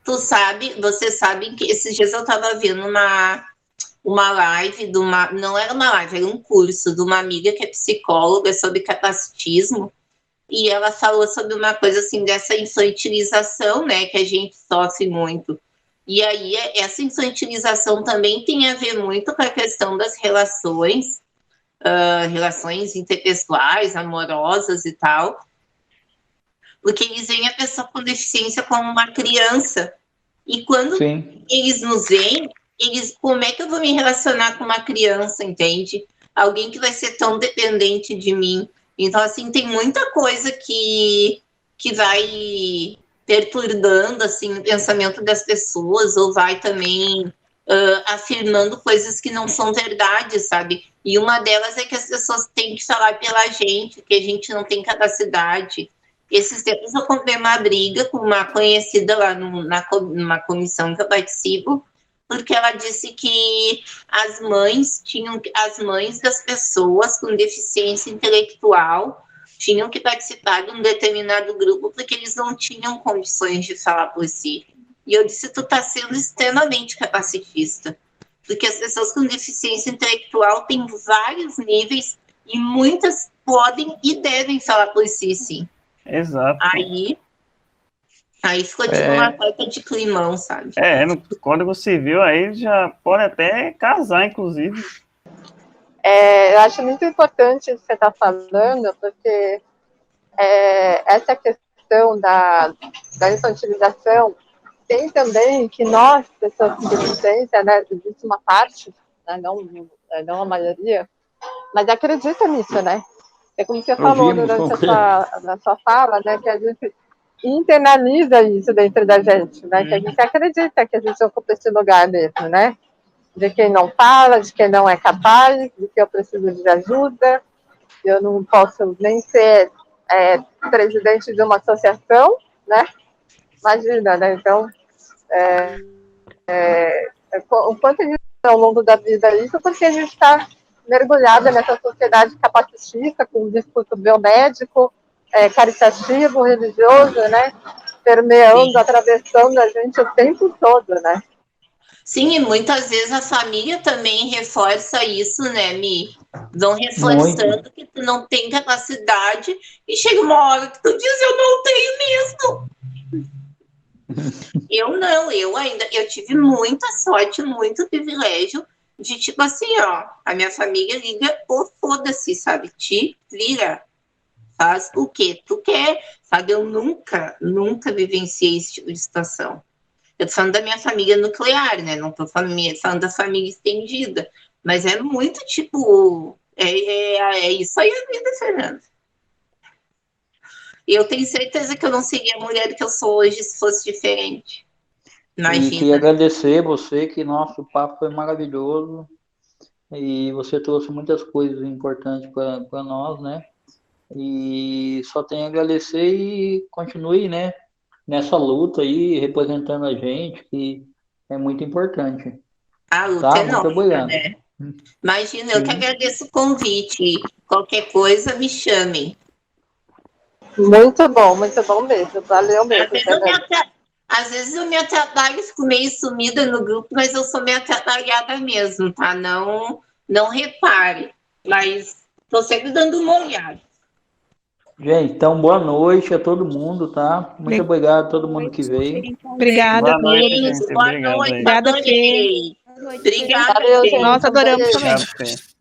Speaker 2: você sabe que esses dias eu estava vendo uma live não era uma live, era um curso de uma amiga que é psicóloga sobre capacitismo, e ela falou sobre uma coisa assim dessa infantilização, né, que a gente sofre muito. E aí essa infantilização também tem a ver muito com a questão das relações interpessoais, amorosas e tal, porque eles veem a pessoa com deficiência como uma criança. E quando eles nos veem, como é que eu vou me relacionar com uma criança, entende? Alguém que vai ser tão dependente de mim. Então, assim, tem muita coisa que vai perturbando, assim, o pensamento das pessoas, ou vai também afirmando coisas que não são verdade, sabe? E uma delas é que as pessoas têm que falar pela gente, que a gente não tem capacidade. Esses tempos eu comprei uma briga com uma conhecida lá numa comissão que eu participo, porque ela disse que as mães das pessoas com deficiência intelectual tinham que participar de um determinado grupo porque eles não tinham condições de falar por si. E eu disse, tu está sendo extremamente capacitista, porque as pessoas com deficiência intelectual têm vários níveis e muitas podem e devem falar por si, sim.
Speaker 7: Exato.
Speaker 2: Aí ficou tipo uma falta de climão, sabe?
Speaker 7: No Código Civil aí já pode até casar, inclusive.
Speaker 6: Eu acho muito importante o que você está falando, porque essa questão da infantilização tem também que nós, pessoas com deficiência, né, existe uma parte, né, não a maioria, mas acredita nisso, né? É como você falou durante a sua fala, né, que a gente internaliza isso dentro da gente, né, que a gente acredita que a gente ocupa esse lugar mesmo, né, de quem não fala, de quem não é capaz, de que eu preciso de ajuda, eu não posso nem ser presidente de uma associação, né, imagina, né, então, o quanto a gente ao longo da vida isso, porque a gente está mergulhada nessa sociedade capacitista, com um discurso biomédico, caritativo, religioso, né? Permeando, atravessando a gente o tempo todo, né?
Speaker 2: Sim, e muitas vezes a família também reforça isso, né, Mi? Vão reforçando que tu não tem capacidade e chega uma hora que tu diz, eu não tenho mesmo. Eu tive muita sorte, muito privilégio de, tipo assim, ó, a minha família liga, foda-se, sabe? Te vira, faz o que tu quer, sabe? Eu nunca vivenciei esse tipo de situação. Eu tô falando da minha família nuclear, né? Não tô falando da família estendida, mas é muito, tipo, isso aí a vida, Fernanda. Eu tenho certeza que eu não seria a mulher que eu sou hoje se fosse diferente. Imagina.
Speaker 1: E queria agradecer você, que nosso papo foi maravilhoso e você trouxe muitas coisas importantes para nós, né? E só tenho a agradecer e continue, né, nessa luta aí, representando a gente, que é muito importante.
Speaker 2: A luta é
Speaker 1: muito
Speaker 2: nossa,
Speaker 1: obrigado.
Speaker 2: né? Imagina, eu que agradeço o convite. Qualquer coisa, me chamem.
Speaker 6: Muito bom mesmo. Valeu mesmo.
Speaker 2: Às vezes eu me atrapalho, fico meio sumida no grupo, mas eu sou meio atrapalhada mesmo, tá? Não repare. Mas tô sempre dando uma olhada.
Speaker 1: Gente, então boa noite a todo mundo, tá? Muito obrigado a todo mundo que veio.
Speaker 3: Obrigada a
Speaker 7: Boa noite,
Speaker 3: todos.
Speaker 7: gente.
Speaker 2: Boa
Speaker 7: Obrigado
Speaker 2: noite,
Speaker 7: aí.
Speaker 3: Obrigada, Fê.
Speaker 2: adorei. Obrigada,
Speaker 6: Valeu,
Speaker 2: gente.
Speaker 3: Nós adoramos também.
Speaker 7: Obrigado, Fê.